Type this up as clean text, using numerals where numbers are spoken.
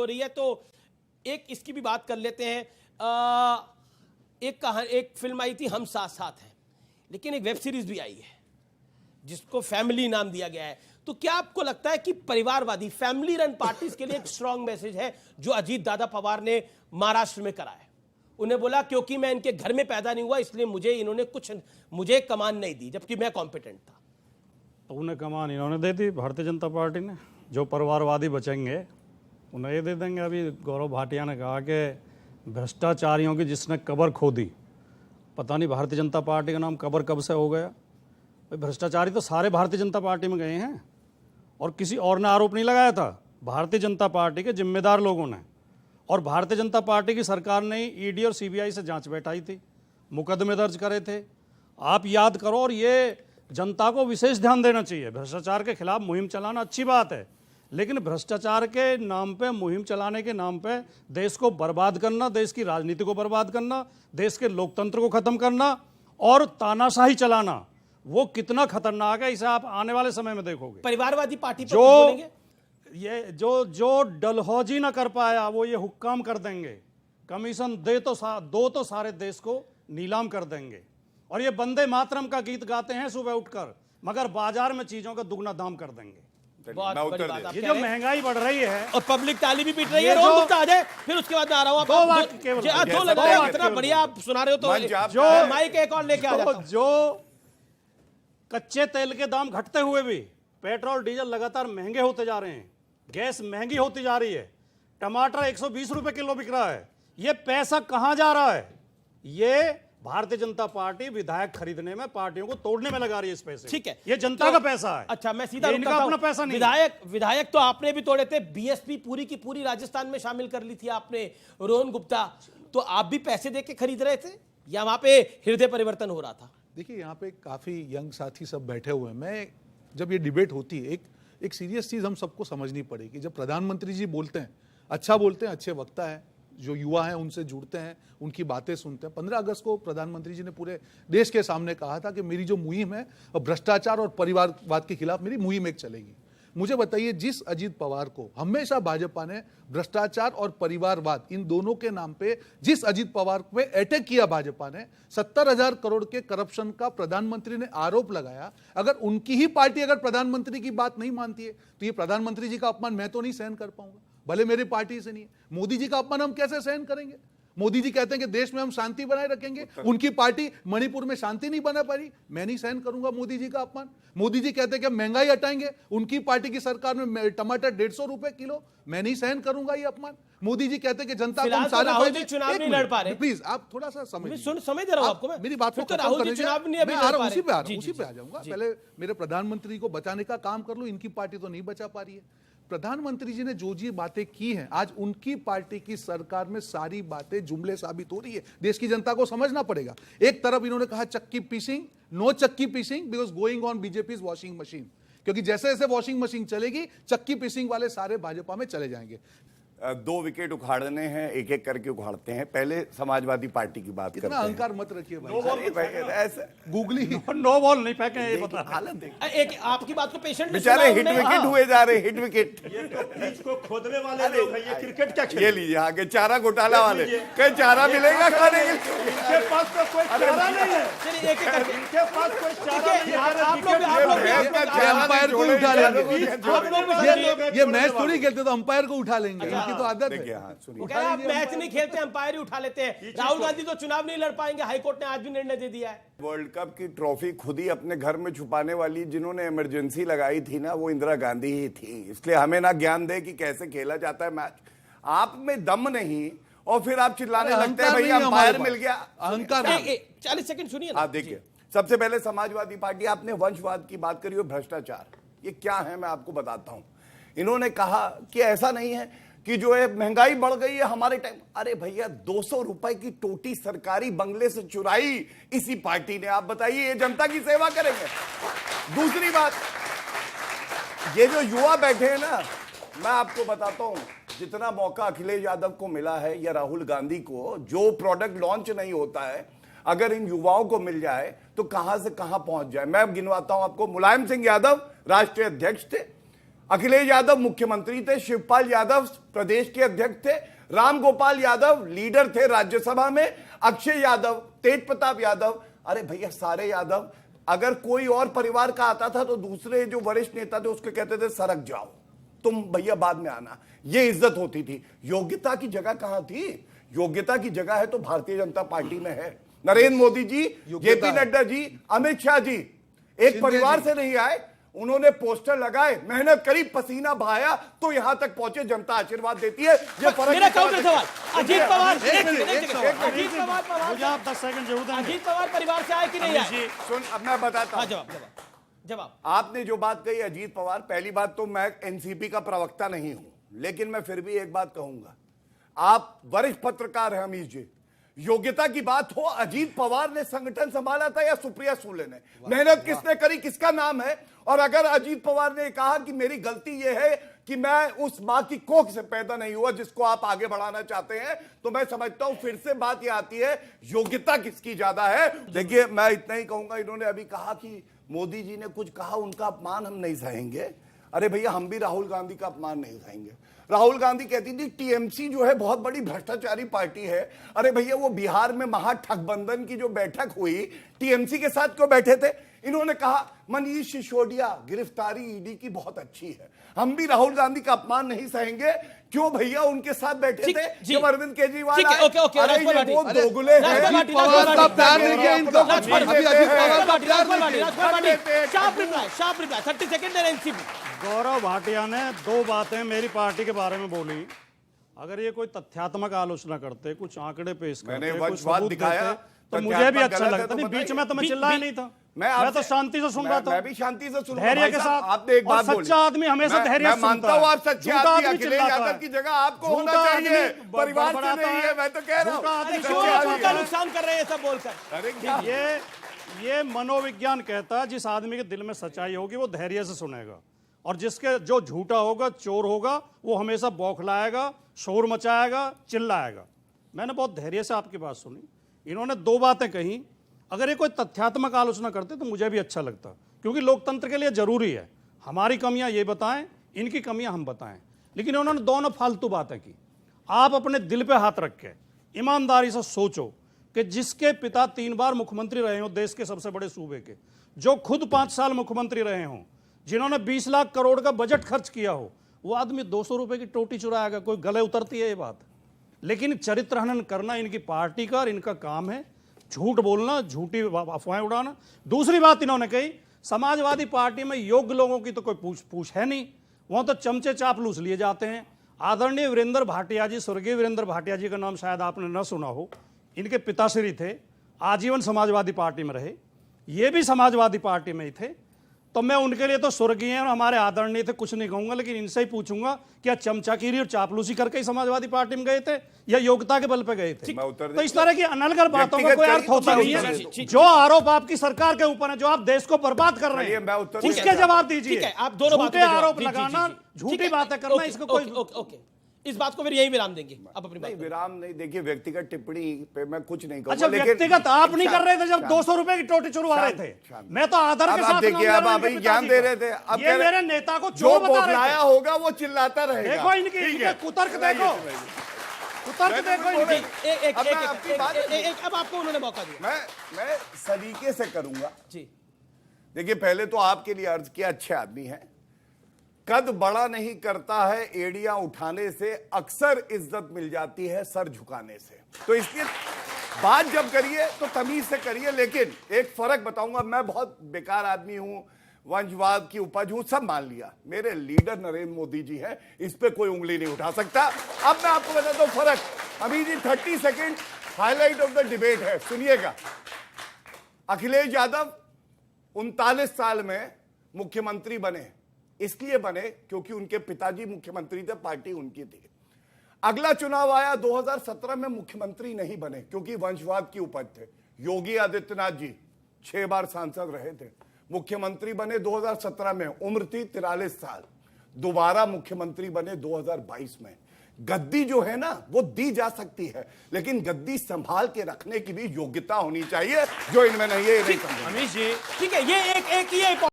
हो रही है, तो एक इसकी भी बात कर लेते हैं। एक फिल्म आई थी हम साथ साथ हैं, लेकिन एक वेब सीरीज भी आई है जिसको फैमिली नाम दिया गया है। तो क्या आपको लगता है कि परिवारवादी फैमिली रन पार्टीज के लिए एक स्ट्रांग मैसेज है जो अजीत दादा पवार ने महाराष्ट्र में करा है? उन्हें बोला क्योंकि मैं इनके घर में पैदा नहीं हुआ इसलिए मुझे कमान नहीं दी, जबकि मैं कॉम्पिटेंट था। तो उन्हें कमान इन्होंने दे दी भारतीय जनता पार्टी ने। जो परिवारवादी बचेंगे उन्हें ये दे देंगे। अभी गौरव भाटिया ने कहा कि भ्रष्टाचारियों की जिसने कब्र खोदी, पता नहीं भारतीय जनता पार्टी का नाम कब्र कब से हो गया। भाई भ्रष्टाचारी तो सारे भारतीय जनता पार्टी में गए हैं और किसी और ने आरोप नहीं लगाया था, भारतीय जनता पार्टी के जिम्मेदार लोगों ने। और भारतीय जनता पार्टी की सरकार ने ईडी और सीबीआई से जांच बैठाई थी, मुकदमे दर्ज करे थे। आप याद करो, और ये जनता को विशेष ध्यान देना चाहिए। भ्रष्टाचार के खिलाफ मुहिम चलाना अच्छी बात है, लेकिन भ्रष्टाचार के नाम पे, मुहिम चलाने के नाम पे देश को बर्बाद करना, देश की राजनीति को बर्बाद करना, देश के लोकतंत्र को खत्म करना और तानाशाही चलाना, वो कितना खतरनाक है, इसे आप आने वाले समय में देखोगे। परिवारवादी पार्टी पर बोलेंगे? ये जो डलहौजी ना कर पाया वो ये हुक्काम कर देंगे। कमीशन दो तो सारे देश को नीलाम कर देंगे। और ये वंदे मातरम का गीत गाते हैं सुबह उठकर, मगर बाजार में चीजों का दुगना दाम कर देंगे। बहुत बड़ी बात आप ये कह जो रहे हैं। महंगाई बढ़ रही है और पब्लिक ताली भी पीट रही है। रोहन गुप्ता आ जाए, फिर उसके बाद मैं आ रहा हूं। दो लगाया, इतना बढ़िया आप सुना रहे हो तो जो माइक एक और लेके आ जाता हूं। जो कच्चे तेल के दाम घटते हुए भी पेट्रोल डीजल लगातार महंगे होते जा रहे हैं, गैस महंगी होती जा रही है, टमाटर 120 रुपए किलो बिक रहा है, ये पैसा कहां जा रहा है? ये भारतीय जनता पार्टी विधायक खरीदने में, पार्टियों को तोड़ने में लगा रही है इस पैसे। ठीक है, ये जनता का पैसा है। अच्छा, मैं सीधा इनका अपना पैसा नहीं। विधायक तो आपने भी तोड़े थे, बीएसपी पूरी की पूरी राजस्थान में शामिल कर ली थी आपने, रोहन गुप्ता। तो आप भी पैसे दे के खरीद रहे थे या वहां पे हृदय परिवर्तन हो रहा था? देखिए, यहाँ पे काफ़ी यंग साथी सब बैठे हुए हैं। मैं जब ये डिबेट होती है, एक सीरियस चीज़ हम सबको समझनी पड़ेगी। जब प्रधानमंत्री जी बोलते हैं, अच्छा बोलते हैं, अच्छे वक्ता है, जो युवा हैं उनसे जुड़ते हैं, उनकी बातें सुनते हैं। 15 अगस्त को प्रधानमंत्री जी ने पूरे देश के सामने कहा था कि मेरी जो मुहिम है भ्रष्टाचार और परिवारवाद के खिलाफ मेरी मुहिम एक चलेगी। मुझे बताइए, जिस अजीत पवार को हमेशा भाजपा ने भ्रष्टाचार और परिवारवाद इन दोनों के नाम पे, जिस अजीत पवार पे अटैक किया भाजपा ने, 70,000 करोड़ के करप्शन का प्रधानमंत्री ने आरोप लगाया, अगर उनकी ही पार्टी अगर प्रधानमंत्री की बात नहीं मानती है तो ये प्रधानमंत्री जी का अपमान मैं तो नहीं सहन कर पाऊंगा, भले मेरी पार्टी से नहीं है। मोदी जी का अपमान हम कैसे सहन करेंगे? मोदी जी कहते हैं कि देश में हम शांति बनाए रखेंगे, उनकी पार्टी मणिपुर में शांति नहीं बना पा रही, मैं नहीं सहन करूंगा मोदी जी का अपमान। मोदी जी कहते हैं कि महंगाई हटाएंगे, उनकी पार्टी की सरकार में टमाटर 150 रुपए किलो, मैं नहीं सहन करूंगा ये अपमान। मोदी जी कहते हैं कि जनता को हम सारे फायदे, चुनाव नहीं लड़ पा रहे। प्लीज आप थोड़ा सा समझ दे रहा हूं आपको, मेरी बात को राहुल जी चुनाव नहीं मैं आ रहा हूं, उसी पे आ जाऊंगा। पहले मेरे प्रधानमंत्री को बचाने का काम कर लो, इनकी पार्टी तो नहीं बचा पा रही है। प्रधानमंत्री जी ने जो जी बातें की हैं, आज उनकी पार्टी की सरकार में सारी बातें जुमले साबित हो रही है। देश की जनता को समझना पड़ेगा। एक तरफ इन्होंने कहा चक्की पीसिंग, नो चक्की पीसिंग because going on BJP washing machine, क्योंकि जैसे जैसे वॉशिंग मशीन चलेगी चक्की पीसिंग वाले सारे भाजपा में चले जाएंगे। 2 विकेट उखाड़ने हैं, एक एक करके उखाड़ते हैं। पहले समाजवादी पार्टी की बात करते हैं। अहंकार मत रखिए ऐसे गूगली नो बॉल नहीं फेंके, ये पता। हालत देख, एक आपकी बात को पेशेंट बेचारे हिट विकेट हुए जा रहे, हिट विकेट। ये तो पिच को खोदने वाले लोग हैं, ये क्रिकेट क्या खेल? ये लीजिए आगे चारा घोटाला वाले, कहीं चारा मिलेगा खाने के लिए? इनके पास तो कोई चारा नहीं है। चलिए एक एक करके इनके पास कोई चारा नहीं है। अंपायर को उठा लेंगे, आप लोग ये मैच थोड़ी खेलते तो अंपायर को उठा लेंगे, इनकी तो आदत है। आप मैच नहीं खेलते, अंपायर ही उठा लेते हैं। राहुल गांधी तो चुनाव नहीं लड़ पाएंगे, हाईकोर्ट ने आज भी निर्णय दे दिया है। वर्ल्ड कप की ट्रॉफी खुद ही अपने घर में छुपाने वाली जिन्होंने इमरजेंसी लगाई थी ना, वो इंदिरा गांधी ही थी। इसलिए हमें ना ज्ञान दे कि कैसे खेला जाता है मैच। आप में दम नहीं और फिर आप चिल्लाने लगते हैं भैया अंपायर मिल गया। अहंकार। 40 सेकंड सुनिए आप देखिए, सबसे पहले समाजवादी पार्टी, आपने वंशवाद की बात करी और भ्रष्टाचार, ये क्या है मैं आपको बताता हूं। इन्होंने कहा कि ऐसा नहीं है कि जो है महंगाई बढ़ गई है हमारे टाइम। अरे भैया 200 रुपए की टोटी सरकारी बंगले से चुराई इसी पार्टी ने। आप बताइए ये जनता की सेवा करेंगे? दूसरी बात, ये जो युवा बैठे हैं ना, मैं आपको बताता हूं, जितना मौका अखिलेश यादव को मिला है या राहुल गांधी को, जो प्रोडक्ट लॉन्च नहीं होता है, अगर इन युवाओं को मिल जाए तो कहां से कहां पहुंच जाए। मैं गिनवाता हूं आपको। मुलायम सिंह यादव राष्ट्रीय अध्यक्ष थे, अखिलेश यादव मुख्यमंत्री थे, शिवपाल यादव प्रदेश के अध्यक्ष थे, राम गोपाल यादव लीडर थे राज्यसभा में, अक्षय यादव, तेज प्रताप यादव, अरे भैया सारे यादव। अगर कोई और परिवार का आता था तो दूसरे जो वरिष्ठ नेता थे उसके कहते थे सरक जाओ, तुम भैया बाद में आना, ये इज्जत होती थी। योग्यता की जगह कहां थी? योग्यता की जगह है तो भारतीय जनता पार्टी में है। नरेंद्र मोदी जी, जेपी नड्डा जी, अमित शाह जी एक परिवार से नहीं आए, उन्होंने पोस्टर लगाए, मेहनत करी, पसीना बहाया तो यहां तक पहुंचे, जनता आशीर्वाद देती है। ये फर्क मेरा काउंटर सवाल, अजीत पवार मुझे आप 10 सेकंड जरूर देंगे। अजीत पवार परिवार से आए कि नहीं आए? सुन, अब मैं बताता हाँ, हूं। जवाब। आपने जो बात कही अजीत पवार, पहली बात तो मैं एनसीपी का प्रवक्ता नहीं हूं, लेकिन मैं फिर भी एक बात कहूंगा, आप वरिष्ठ पत्रकार हैं अमीश जी, योग्यता की बात हो, अजीत पवार ने संगठन संभाला था या सुप्रिया सुले ने? मेहनत किसने करी, किसका नाम है? और अगर अजीत पवार ने कहा कि मेरी गलती यह है कि मैं उस मां की कोख से पैदा नहीं हुआ जिसको आप आगे बढ़ाना चाहते हैं, तो मैं समझता हूं फिर से बात यह आती है योग्यता किसकी ज्यादा है। देखिए मैं इतना ही कहूंगा, इन्होंने अभी कहा कि मोदी जी ने कुछ कहा, उनका अपमान हम नहीं सहेंगे। अरे भैया हम भी राहुल गांधी का अपमान नहीं सहेंगे। राहुल गांधी कहती थी टीएमसी जो है बहुत बड़ी भ्रष्टाचारी पार्टी है। अरे भैया वो बिहार में महाठगबंधन की जो बैठक हुई, टीएमसी के साथ क्यों बैठे थे? इन्होंने कहा मनीष सिसोदिया गिरफ्तारी ईडी की बहुत अच्छी है। हम भी राहुल गांधी का अपमान नहीं सहेंगे। क्यों भैया उनके साथ बैठे थे जब अरविंद केजरीवाल आए? ओके, अरे ये वो दोगले हैं। प्यार नहीं किया इनको। अभी अजीत पवार का प्यार नहीं किया। Sharp reply 30 second NCP. Gaurav Bhatia ने 2 बातें मेरी पार्टी के बारे में बोली। अगर ये कोई तथ्यात्मक आलोचना करते, कुछ आंकड़े पेश करते, मैंने कुछ वंशवाद सबूत दिखाया, देते, तो मुझे भी अच्छा लगता। नहीं, बीच में तो मैं चिल्लाया नहीं था, मैं तो शांति से सुन रहा था। मैं भी शांति से सुन रहा धैर्य के साथ। आपने एक बात बोली, सच्चा आदमी हमेशा धैर्य से सुनता है। मैं मानता हूं आप सच्चे आदमी, अखिलेश यादव की जगह आपको होना चाहिए, परिवार से नहीं है। मैं तो कह रहा हूं का नुकसान कर रहे हैं सब बोलकर। अरे ये मनोविज्ञान कहता है, जिस आदमी के दिल में सच्चाई होगी वो धैर्य से सुनेगा, और जिसके जो झूठा होगा, चोर होगा, वो हमेशा बौखलाएगा, शोर मचाएगा, चिल्लाएगा। मैंने बहुत धैर्य से आपकी बात सुनी। इन्होंने 2 बातें कही। अगर ये कोई तथ्यात्मक आलोचना करते तो मुझे भी अच्छा लगता, क्योंकि लोकतंत्र के लिए जरूरी है हमारी कमियां ये बताएं, इनकी कमियां हम बताएं। लेकिन उन्होंने दोनों फालतू बातें की। आप अपने दिल पे हाथ रख के ईमानदारी से सोचो कि जिसके पिता 3 बार मुख्यमंत्री रहे हो देश के सबसे बड़े सूबे के, जो खुद 5 साल मुख्यमंत्री रहे हों, जिन्होंने 20 लाख करोड़ का बजट खर्च किया हो, वो आदमी 200 रुपए की टोटी चुराएगा? कोई गले उतरती है ये बात? लेकिन चरित्र हनन करना इनकी पार्टी का और इनका काम है, झूठ बोलना, झूठी अफवाहें उड़ाना। दूसरी बात इन्होंने कही, समाजवादी पार्टी में योग्य लोगों की तो कोई पूछ है नहीं, वहां तो चमचे चापलूस लिए जाते हैं। आदरणीय वीरेंद्र भाटिया जी, स्वर्गीय वीरेंद्र भाटिया जी का नाम शायद आपने न सुना हो, इनके पिताश्री थे, आजीवन समाजवादी पार्टी में रहे, ये भी समाजवादी पार्टी में ही थे। तो मैं उनके लिए तो स्वर्गीय और हमारे आदरणीय थे, कुछ नहीं कहूंगा, लेकिन इनसे ही पूछूंगा क्या चमचागिरी और चापलूसी करके ही समाजवादी पार्टी में गए थे या योग्यता के बल पे गए थे? तो इस तरह की अनलगर बातों का कोई अर्थ होता नहीं है। जो आरोप आपकी सरकार के ऊपर है, जो आप देश को बर्बाद कर रहे हैं, उसके जवाब दीजिए। आप दोनों झूठे आरोप लगाना, झूठी बातें करना, इसको कोई इस बात को फिर यही विराम देंगे। आप अपनी नहीं, विराम नहीं। देखिए व्यक्तिगत टिप्पणी पे मैं कुछ नहीं कहूंगा। अच्छा, व्यक्तिगत आप नहीं कर रहे थे जब 200 रुपए की टोटी चुरवा रहे थे? मैं तो आदर के साथ देखिए, अब आप ज्ञान दे रहे थे। अब ये मेरे नेता को जो बौखलाया होगा वो चिल्लाता रहेगा। देखो इनके कुतर्क देखो, कुतर्क देखो इनकी। अब आपको उन्होंने मौका दिया, मैं सलीके से करूंगा जी। देखिए पहले तो आपके लिए अर्ज किया, अच्छे आदमी हैं, कद बड़ा नहीं करता है एड़ियां उठाने से, अक्सर इज्जत मिल जाती है सर झुकाने से। तो इसलिए बात जब करिए तो तमीज से करिए। लेकिन एक फर्क बताऊंगा, मैं बहुत बेकार आदमी हूं, वंशवाद की उपज हूं, सब मान लिया। मेरे लीडर नरेंद्र मोदी जी हैं, इस पे कोई उंगली नहीं उठा सकता। अब मैं आपको बताता हूं फर्क। अभी जी 30 second highlight of the debate है, सुनिएगा। अखिलेश यादव 39 साल में मुख्यमंत्री बने, इसलिए बने क्योंकि उनके पिताजी मुख्यमंत्री थे, पार्टी उनकी थी। अगला चुनाव आया 2017 में, मुख्यमंत्री नहीं बने क्योंकि वंशवाद की उपज थे। योगी आदित्यनाथ जी 6 बार सांसद रहे थे, मुख्यमंत्री बने 2017 में, उम्र थी 43 साल। दोबारा मुख्यमंत्री बने 2022 में। गद्दी जो है ना वो दी जा सकती है, लेकिन गद्दी संभाल के रखने की भी योग्यता होनी चाहिए, जो इनमें नहीं है। अमीश जी ठीक है, ये एक